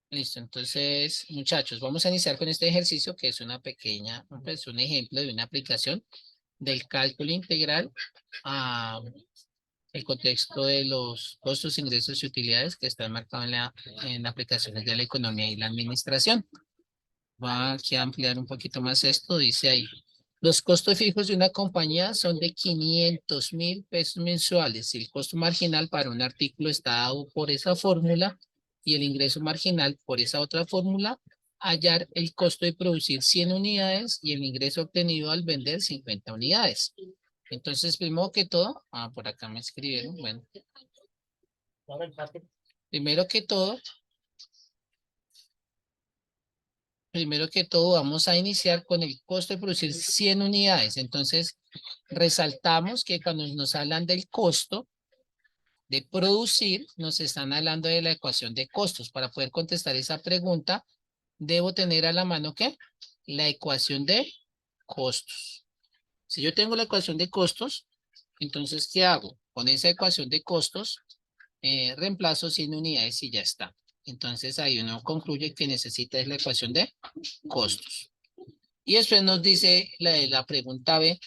Listo, entonces, muchachos, vamos a iniciar con este ejercicio que es una pequeña, pues un ejemplo de una aplicación del cálculo integral a el contexto de los costos, ingresos y utilidades que están marcados en aplicaciones de la economía y la administración. Voy aquí a ampliar un poquito más esto, dice ahí. Los costos fijos de una compañía son de 500.000 pesos mensuales. Si el costo marginal para un artículo está dado por esa fórmula y el ingreso marginal por esa otra fórmula, hallar el costo de producir 100 unidades y el ingreso obtenido al vender 50 unidades. Entonces, primero que todo, por acá me escribieron, bueno, primero que todo, vamos a iniciar con el costo de producir 100 unidades. Entonces, resaltamos que cuando nos hablan del costo de producir, nos están hablando de la ecuación de costos. Para poder contestar esa pregunta, debo tener a la mano, ¿qué? La ecuación de costos. Si yo tengo la ecuación de costos, entonces, ¿qué hago? Con esa ecuación de costos, reemplazo 100 unidades y ya está. Entonces, ahí uno concluye que necesita es la ecuación de costos. Y después nos dice la pregunta B,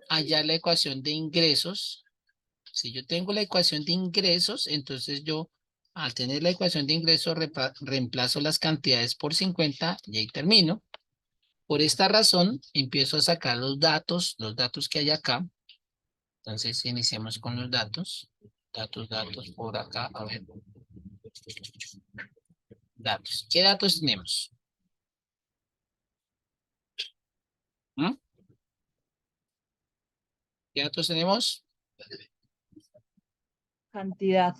hallar la ecuación de ingresos. Si yo tengo la ecuación de ingresos, entonces yo, al tener la ecuación de ingresos, reemplazo las cantidades por 50 y ahí termino. Por esta razón, empiezo a sacar los datos que hay acá. Entonces, iniciamos con los datos. Datos por acá. A ver. Datos. ¿Qué datos tenemos? ¿Mm? ¿Qué datos tenemos? Cantidad.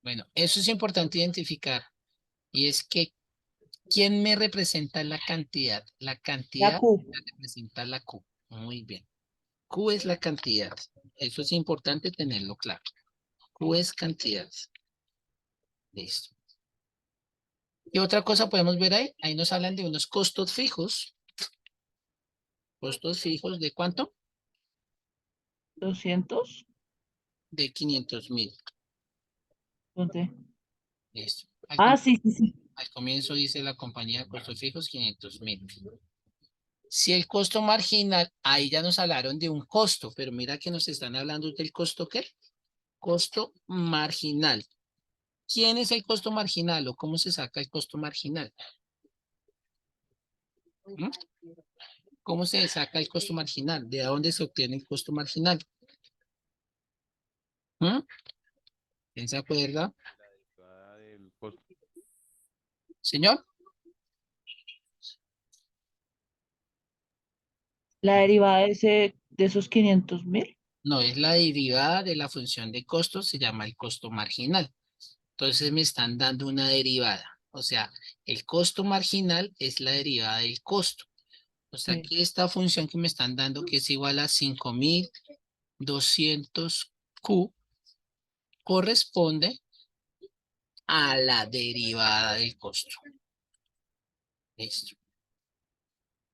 Bueno, eso es importante identificar. Y es que, ¿quién me representa la cantidad? La La cantidad Q. la representa la Q. Muy bien. Q es la cantidad. Eso es importante tenerlo claro. Q es cantidad. Listo. ¿Qué otra cosa podemos ver ahí? Ahí nos hablan de unos costos fijos. ¿Costos fijos de cuánto? 200. De 500.000. ¿Dónde? Listo. Ah, sí, sí, sí. Al comienzo dice la compañía de costos fijos 500.000. Si el costo marginal, ahí ya nos hablaron de un costo, pero mira que nos están hablando del costo, ¿qué? Costo marginal. ¿Quién es el costo marginal o cómo se saca el costo marginal? ¿Mm? ¿Cómo se saca el costo marginal? ¿De dónde se obtiene el costo marginal? ¿Mm? ¿Quién se acuerda? La derivada del costo. Señor, La derivada de esos 500.000. no es la derivada de la función de costo, se llama el costo marginal. Entonces me están dando una derivada. O sea, el costo marginal es la derivada del costo. O sea Sí. que esta función que me están dando, que es igual a 5.200Q, corresponde a la derivada del costo. Listo.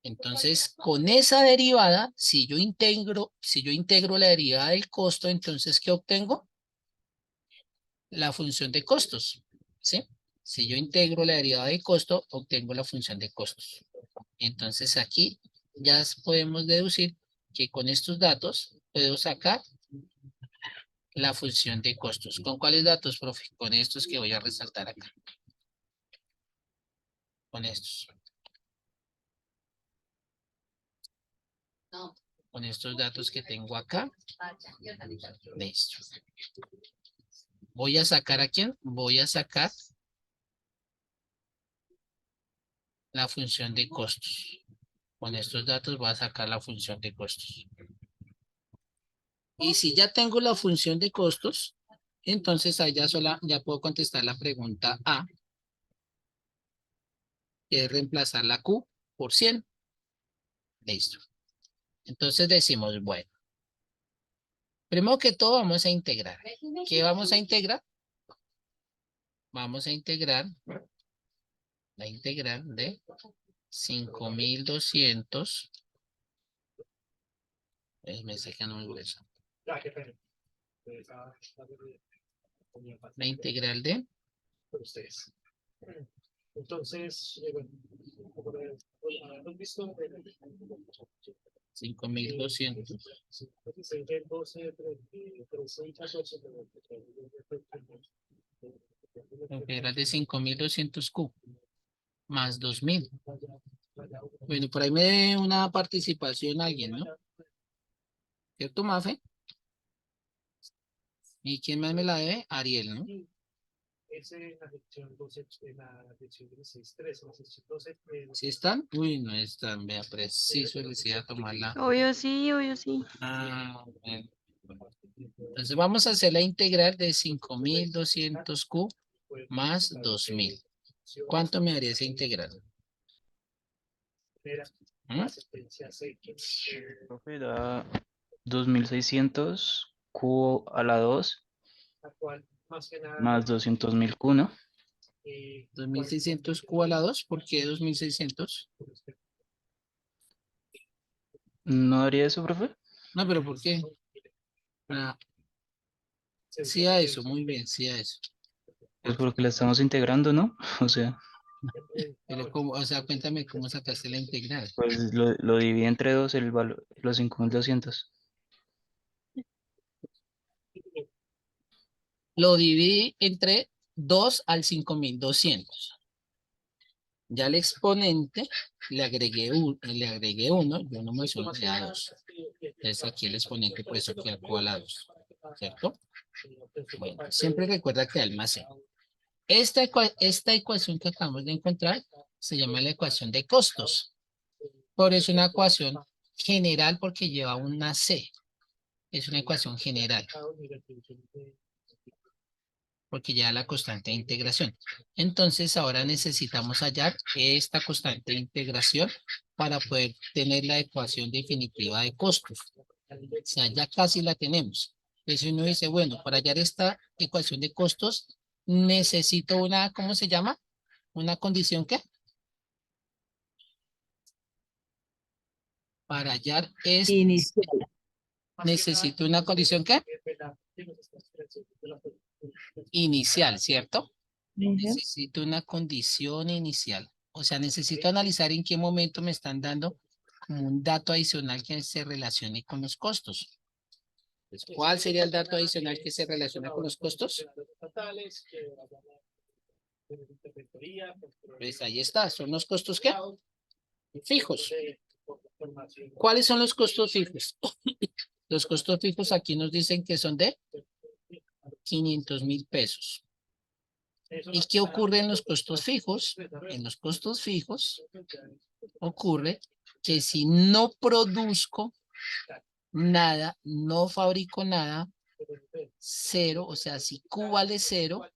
Entonces, con esa derivada, si yo integro la derivada del costo, entonces, ¿qué obtengo? La función de costos, ¿sí? Si yo integro la derivada de costo, obtengo la función de costos. Entonces, aquí ya podemos deducir que con estos datos puedo sacar la función de costos. ¿Con cuáles datos, profe? Con estos que voy a resaltar acá. Con estos. Con estos datos que tengo acá. Listo. ¿Voy a sacar a quién? Voy a sacar la función de costos. Con estos datos voy a sacar la función de costos. Y si ya tengo la función de costos, entonces ahí ya puedo contestar la pregunta A, que es reemplazar la Q por 100. Listo. Entonces decimos, bueno, primero que todo vamos a integrar. ¿Qué vamos a integrar? Vamos a integrar la integral de 5.200. Me sacan un grueso. La integral de por ustedes. Entonces, bueno, como hemos visto, 5.200. La integral de 5.200 Q más 2.000. Bueno, por ahí me debe una participación alguien, ¿no? ¿Cierto, Mafe? ¿Y quién más me la debe? Ariel, ¿no? Es en la sección 12, en la sección 16.3, en la sección 12. ¿Sí están? Uy, no están, vea, preciso, les iba a tomarla. Obvio sí, obvio sí. Ah, bueno. Entonces vamos a hacer la integral de 5.200 Q más 2.000. ¿Cuánto me daría esa integral? ¿Mm? Profe, da 2600 Q a la 2 más 200.000 Q, ¿no? 2.600 Q a la 2. ¿Por qué 2.600? ¿No haría eso, profe? No, pero ¿por qué? Ah, sí a eso, muy bien, sí a eso. Pues porque la estamos integrando, ¿no? O sea, Pero ¿cómo? O sea, cuéntame cómo sacaste la integral. pues lo dividí entre dos el valor, los 5200. Lo dividí entre 2 al 5.200. Ya al exponente le agregué 1, yo no me sumé a 2. Entonces aquí el exponente, pues aquí a Q a la 2, ¿cierto? Bueno, siempre recuerda que almacén. Esta ecuación que acabamos de encontrar se llama la ecuación de costos. Por eso es una ecuación general porque lleva una C. Es una ecuación general porque lleva la constante de integración. Entonces ahora necesitamos hallar esta constante de integración para poder tener la ecuación definitiva de costos. O sea, ya casi la tenemos. Entonces uno dice, bueno, para hallar esta ecuación de costos necesito una, ¿cómo se llama? ¿Una condición qué? Para hallar Inicial. necesito una condición ¿qué? Inicial, ¿cierto? Inicial. Necesito una condición inicial. O sea, necesito analizar en qué momento me están dando como un dato adicional que se relacione con los costos. Pues, ¿cuál sería el dato adicional que se relaciona con los costos? Pues ahí está, son los costos ¿qué? Fijos. ¿Cuáles son los costos fijos? Los costos fijos aquí nos dicen que son de 500.000 pesos. ¿Y qué ocurre en los costos fijos? En los costos fijos ocurre que si no produzco nada, no fabrico nada, cero, o sea, si Q vale cero,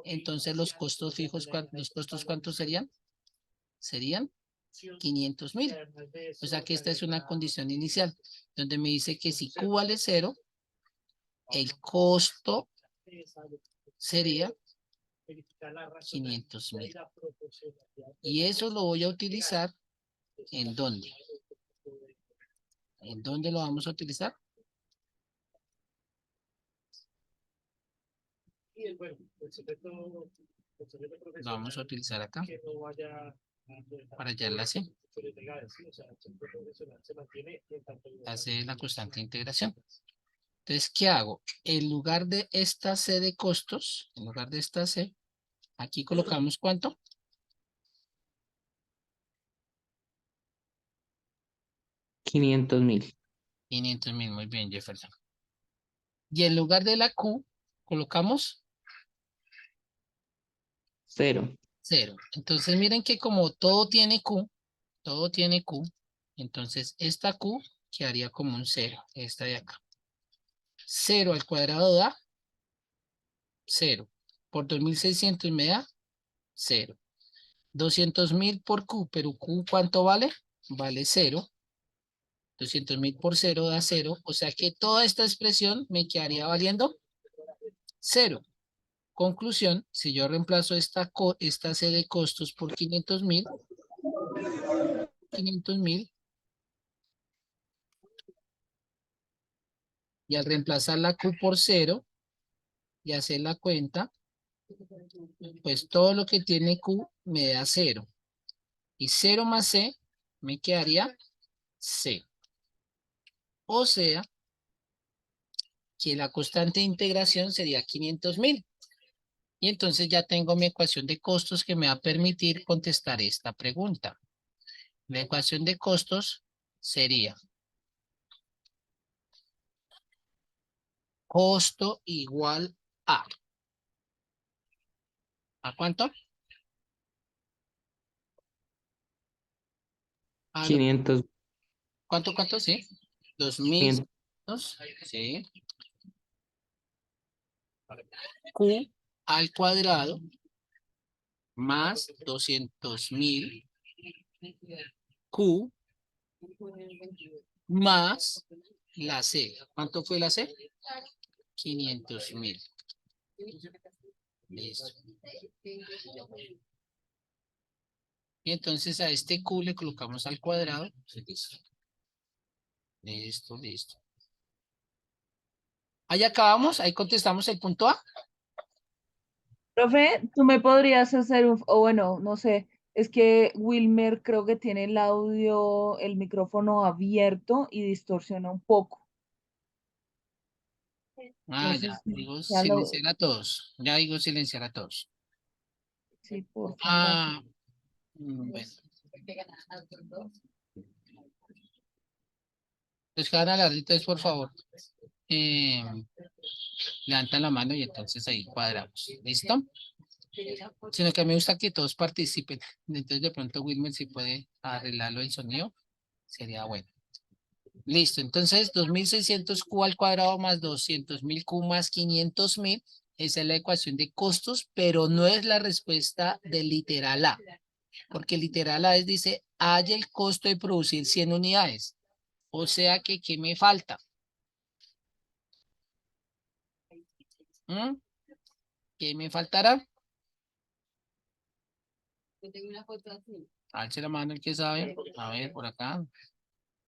entonces los costos fijos, ¿los costos cuántos serían? Serían 500.000. O sea que esta es una condición inicial, donde me dice que si Q vale cero, el costo sería 500.000. Y eso lo voy a utilizar ¿en dónde? ¿En dónde lo vamos a utilizar? Lo vamos a utilizar acá para hallar la C. Hace la constante de integración. Entonces, ¿qué hago? En lugar de esta C de costos, en lugar de esta C, aquí colocamos ¿cuánto? 500.000. 500.000, muy bien, Jefferson. Y en lugar de la Q, colocamos 0. 0. Entonces, miren que como todo tiene Q, entonces esta Q quedaría como un 0, esta de acá. 0 al cuadrado da 0. Por 2.600 me da 0. 200.000 por Q, pero Q ¿cuánto vale? Vale 0. 200.000 por 0 da 0. O sea que toda esta expresión me quedaría valiendo 0. Conclusión, si yo reemplazo esta C de costos por 500.000, y al reemplazar la Q por 0, y hacer la cuenta, pues todo lo que tiene Q me da 0. Y 0 más C me quedaría C. O sea, que la constante de integración sería 500.000. Y entonces ya tengo mi ecuación de costos que me va a permitir contestar esta pregunta. La ecuación de costos sería costo igual ¿a cuánto? A lo- 500, ¿Cuánto? Sí. 2.000. Sí. Q al cuadrado más 200.000 Q más la C. ¿Cuánto fue la C? 500.000. Listo. Y entonces a este Q le colocamos al cuadrado. Listo. Listo. Ahí acabamos, ahí contestamos el punto A. Profe, tú me podrías hacer o bueno, no sé, es que Wilmer creo que tiene el audio, el micrófono abierto y distorsiona un poco. Ah, ya, Entonces, digo ya lo, silenciar a todos. Ya digo silenciar a todos. sí, por favor. Ah, bueno. Los que van a hablar, entonces, por favor, eh, levantan la mano y entonces ahí cuadramos. ¿Listo? Sino que a mí me gusta que todos participen. Entonces, de pronto, Wilmer, si puede arreglarlo el sonido, sería bueno. Listo, entonces 2.600 Q al cuadrado más 200.000 Q más 500.000. Esa es la ecuación de costos, pero no es la respuesta del literal A. Porque el literal A dice, haya el costo de producir 100 unidades. O sea que, ¿qué me falta? ¿Mm? ¿Qué me faltará? Alce la mano el que sabe. A ver, por acá.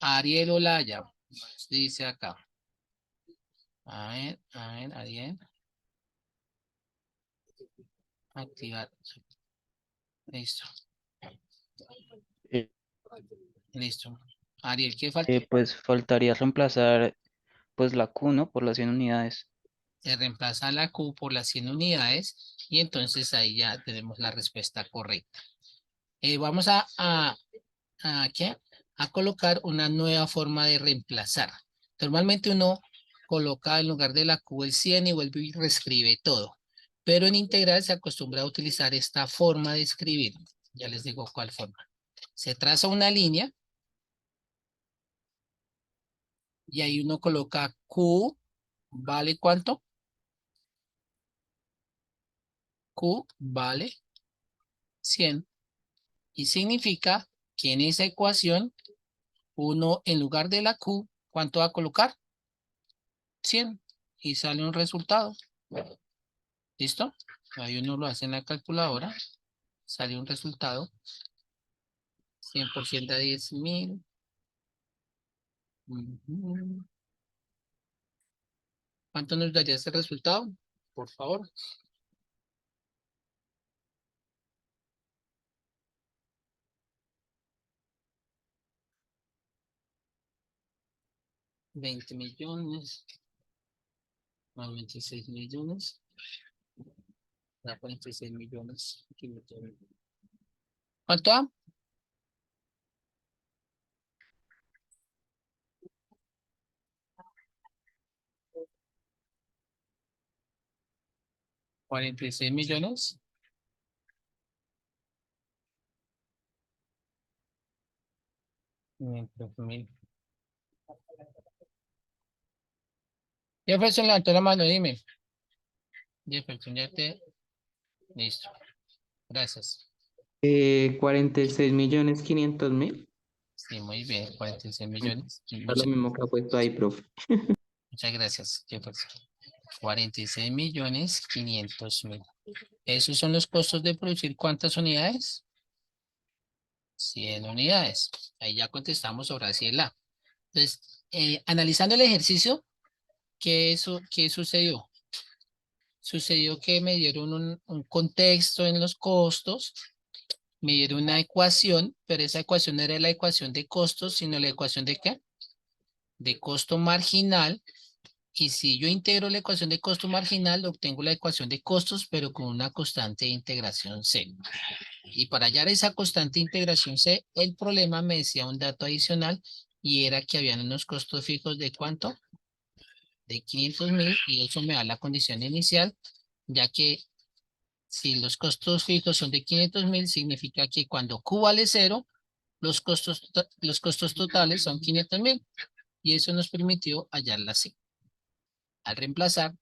Ariel Olaya. Dice acá. A ver, Ariel. Activar. Listo. Eh, Listo. Ariel, ¿qué falta? pues faltaría reemplazar pues la Q, ¿no? Por las 100 unidades. Se reemplaza la Q por las 100 unidades y entonces ahí ya tenemos la respuesta correcta. Vamos ¿qué? A colocar una nueva forma de reemplazar. Normalmente uno coloca en lugar de la Q el 100 y vuelve y reescribe todo. Pero en integral se acostumbra a utilizar esta forma de escribir. Ya les digo cuál forma. Se traza una línea y ahí uno coloca Q, ¿vale cuánto? Q vale 100. Y significa que en esa ecuación, uno en lugar de la Q, ¿cuánto va a colocar? 100. Y sale un resultado. ¿Listo? Ahí uno lo hace en la calculadora. Sale un resultado. 100% a 10.000. Ujú. ¿Cuánto nos daría ese resultado? Por favor. 20 millones. Más 26 millones. Da 46 millones. ¿Cuánto da? 46 millones. $500.000. Jefferson levantó la mano, dime. Jefferson, ya te... Listo. Gracias. 46.500.000. Sí, muy bien. 46 millones. Es lo mismo que ha puesto ahí, profe. Muchas gracias, Jefferson. 46.500.000. Esos son los costos de producir ¿cuántas unidades? 100 unidades. Ahí ya contestamos sobre así el A. Entonces, analizando el ejercicio, ¿qué sucedió? sucedió que me dieron un contexto en los costos, me dieron una ecuación, pero esa ecuación no era la ecuación de costos, sino la ecuación de ¿qué? De costo marginal. Y si yo integro la ecuación de costo marginal, obtengo la ecuación de costos, pero con una constante de integración C. Y para hallar esa constante de integración C, el problema me decía un dato adicional y era que habían unos costos fijos de ¿cuánto? De 500.000, y eso me da la condición inicial, ya que si los costos fijos son de 500.000, significa que cuando Q vale 0, los costos totales son 500.000, y eso nos permitió hallar la C. Al reemplazar,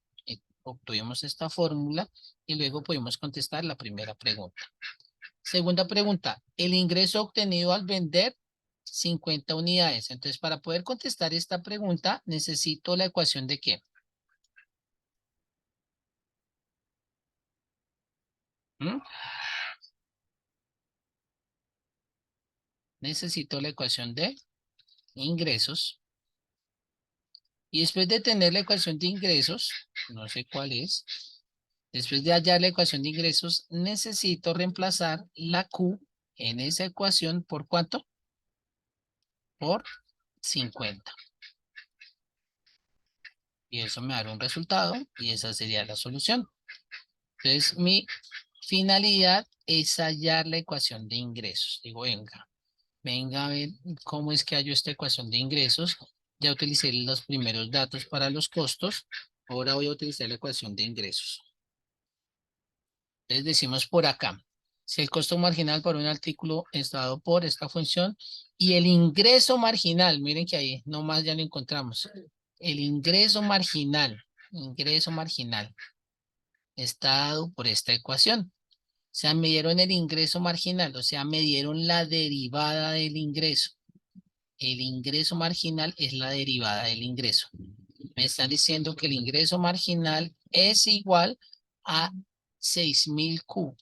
obtuvimos esta fórmula y luego pudimos contestar la primera pregunta. Segunda pregunta, el ingreso obtenido al vender 50 unidades. Entonces, para poder contestar esta pregunta, necesito la ecuación de ¿qué? ¿Mm? Necesito la ecuación de ingresos. Y después de tener la ecuación de ingresos, no sé cuál es, después de hallar la ecuación de ingresos, necesito reemplazar la Q en esa ecuación ¿por cuánto? Por 50. Y eso me dará un resultado y esa sería la solución. Entonces, mi finalidad es hallar la ecuación de ingresos. Digo, venga a ver cómo es que hallo esta ecuación de ingresos. Ya utilicé los primeros datos para los costos. Ahora voy a utilizar la ecuación de ingresos. Entonces decimos por acá, si el costo marginal por un artículo es dado por esta función y el ingreso marginal, miren que ahí nomás ya lo encontramos. El ingreso marginal está dado por esta ecuación. O sea, me dieron el ingreso marginal, o sea, me dieron la derivada del ingreso. El ingreso marginal es la derivada del ingreso. Me están diciendo que el ingreso marginal es igual a 6.000 Q.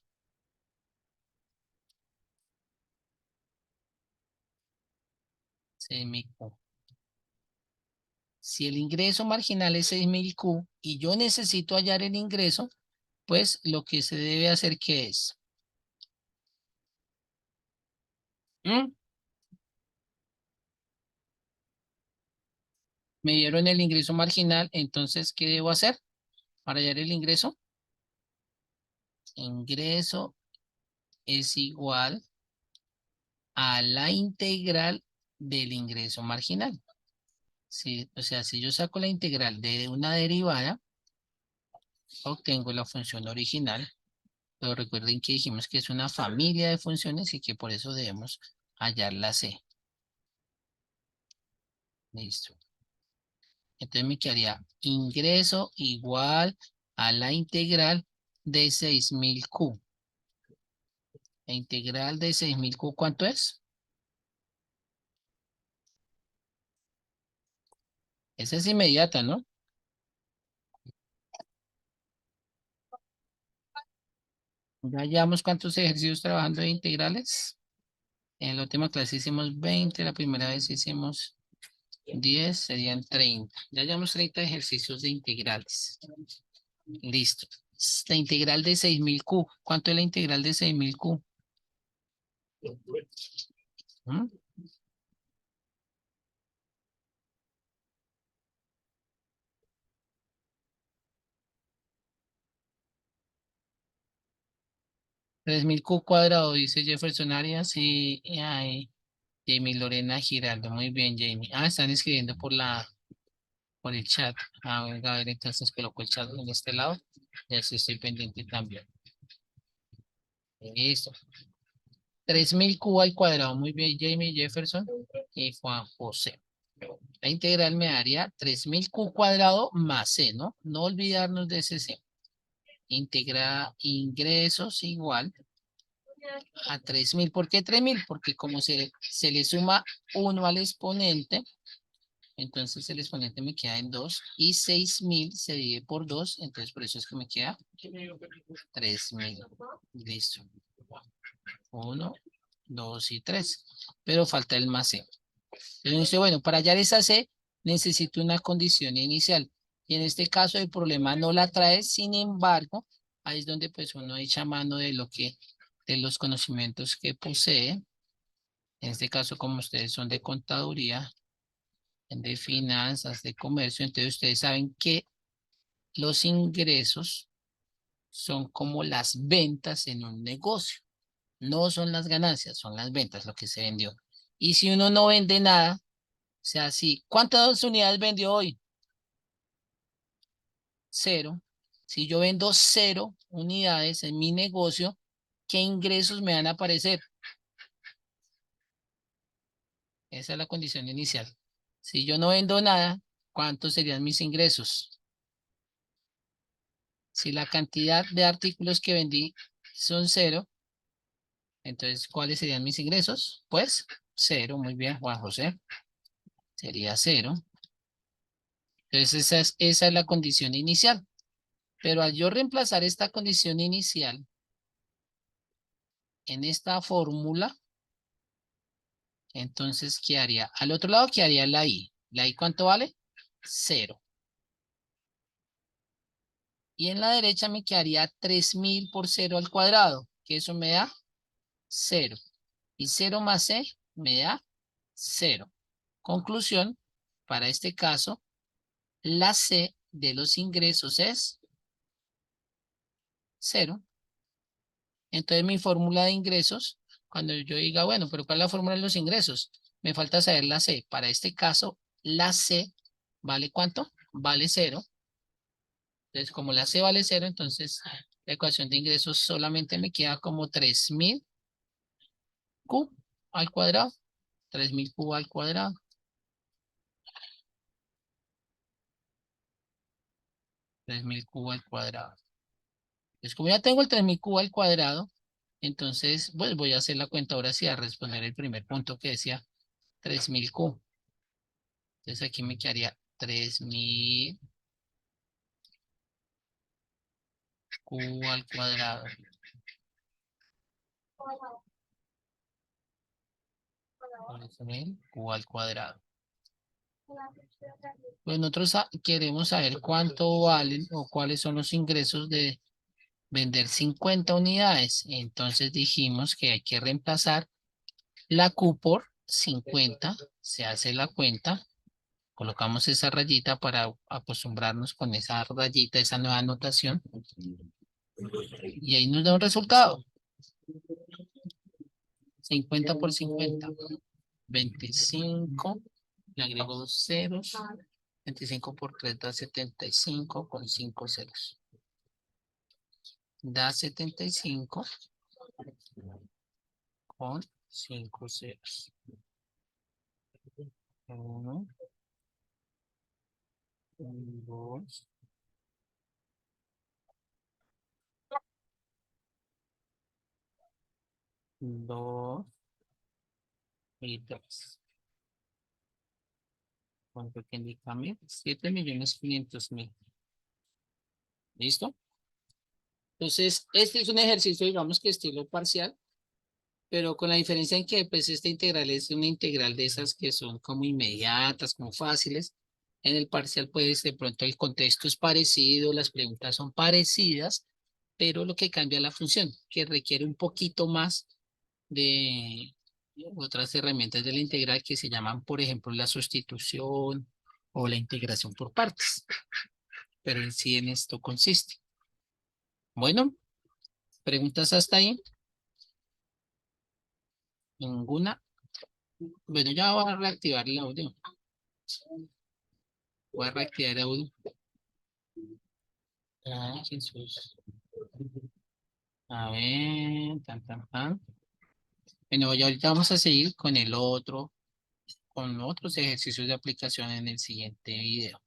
Si el ingreso marginal es 6.000 Q y yo necesito hallar el ingreso, pues lo que se debe hacer, ¿qué es? ¿Mm? Me dieron el ingreso marginal, entonces, ¿qué debo hacer para hallar el ingreso? Ingreso es igual a la integral del ingreso marginal. Sí, o sea, si yo saco la integral de una derivada, obtengo la función original. Pero recuerden que dijimos que es una familia de funciones y que por eso debemos hallar la C. Listo. Entonces me quedaría ingreso igual a la integral de 6.000 Q. La integral de 6.000 Q, ¿cuánto es? Esa es inmediata, ¿no? Ya llevamos cuántos ejercicios trabajando de integrales. En la última clase hicimos 20, la primera vez hicimos 10, serían 30. Ya llevamos 30 ejercicios de integrales. Listo. La integral de 6.000 Q. ¿Cuánto es la integral de 6.000 Q? ¿Mm? $3.000 Q cuadrado, dice Jefferson Arias y ay, Jamie Lorena Giraldo. Muy bien, Jamie. Ah, están escribiendo por el chat. Ah, venga, a ver, entonces coloco el chat en este lado. Ya sí estoy pendiente también. Listo. 3.000 Q al cuadrado. Muy bien, Jamie, Jefferson y Juan José. La integral me daría 3.000 Q cuadrado más C, ¿no? No olvidarnos de ese C. Integra ingresos igual a 3.000. ¿Por qué 3.000? Porque como se le suma 1 al exponente, entonces el exponente me queda en 2 y 6.000 se divide por 2, entonces por eso es que me queda 3.000. Listo. 1, 2 y 3. Pero falta el más C. Entonces, bueno, para hallar esa C necesito una condición inicial. Y en este caso el problema no la trae, sin embargo, ahí es donde pues uno echa mano de de los conocimientos que posee. En este caso, como ustedes son de contaduría, de finanzas, de comercio, entonces ustedes saben que los ingresos son como las ventas en un negocio. No son las ganancias, son las ventas, lo que se vendió. Y si uno no vende nada, o sea, si, ¿cuántas unidades vendió hoy? 0. Si yo vendo 0 unidades en mi negocio, ¿qué ingresos me van a aparecer? Esa es la condición inicial. Si yo no vendo nada, ¿cuántos serían mis ingresos? Si la cantidad de artículos que vendí son 0, entonces, ¿cuáles serían mis ingresos? Pues 0, muy bien, Juan José. Sería 0. Entonces, esa es la condición inicial. Pero al yo reemplazar esta condición inicial en esta fórmula, entonces, ¿qué haría? Al otro lado, ¿qué haría la I? ¿La I cuánto vale? 0. Y en la derecha me quedaría 3000 por 0 al cuadrado, que eso me da 0. Y 0 más C me da 0. Conclusión, para este caso, la C de los ingresos es 0. Entonces mi fórmula de ingresos, cuando yo diga, bueno, pero ¿cuál es la fórmula de los ingresos? Me falta saber la C. Para este caso, la C vale ¿cuánto? Vale 0. Entonces, como la C vale 0, entonces la ecuación de ingresos solamente me queda como 3000 Q al cuadrado. 3000 Q al cuadrado. 3000 Q al cuadrado. Entonces, como ya tengo el 3000 Q al cuadrado, entonces pues voy a hacer la cuenta ahora sí a responder el primer punto que decía 3000 Q. Entonces aquí me quedaría 3000 Q al cuadrado. 3000 Q al cuadrado. Pues nosotros queremos saber cuánto valen o cuáles son los ingresos de vender 50 unidades. Entonces dijimos que hay que reemplazar la Q por 50. Se hace la cuenta. Colocamos esa rayita para acostumbrarnos con esa rayita, esa nueva anotación. Y ahí nos da un resultado. 50 por 50. 25. Le agrego 2 ceros. 25 por 3 da 75 con 5 ceros. Da 75 con 5 ceros. 1, 2, 2 y 3. ¿Cuánto que indica? 7.500.000. ¿Listo? Entonces, este es un ejercicio, digamos que estilo parcial, pero con la diferencia en que pues esta integral es una integral de esas que son como inmediatas, como fáciles. En el parcial pues de pronto el contexto es parecido, las preguntas son parecidas, pero lo que cambia es la función, que requiere un poquito más de otras herramientas de la integral que se llaman, por ejemplo, la sustitución o la integración por partes. Pero en sí en esto consiste. Bueno, ¿preguntas hasta ahí? Ninguna. Bueno, ya voy a reactivar el audio. Voy a reactivar el audio. Ay, Jesús. A ver, tan, tan, tan. Bueno, ya ahorita vamos a seguir con con otros ejercicios de aplicación en el siguiente video.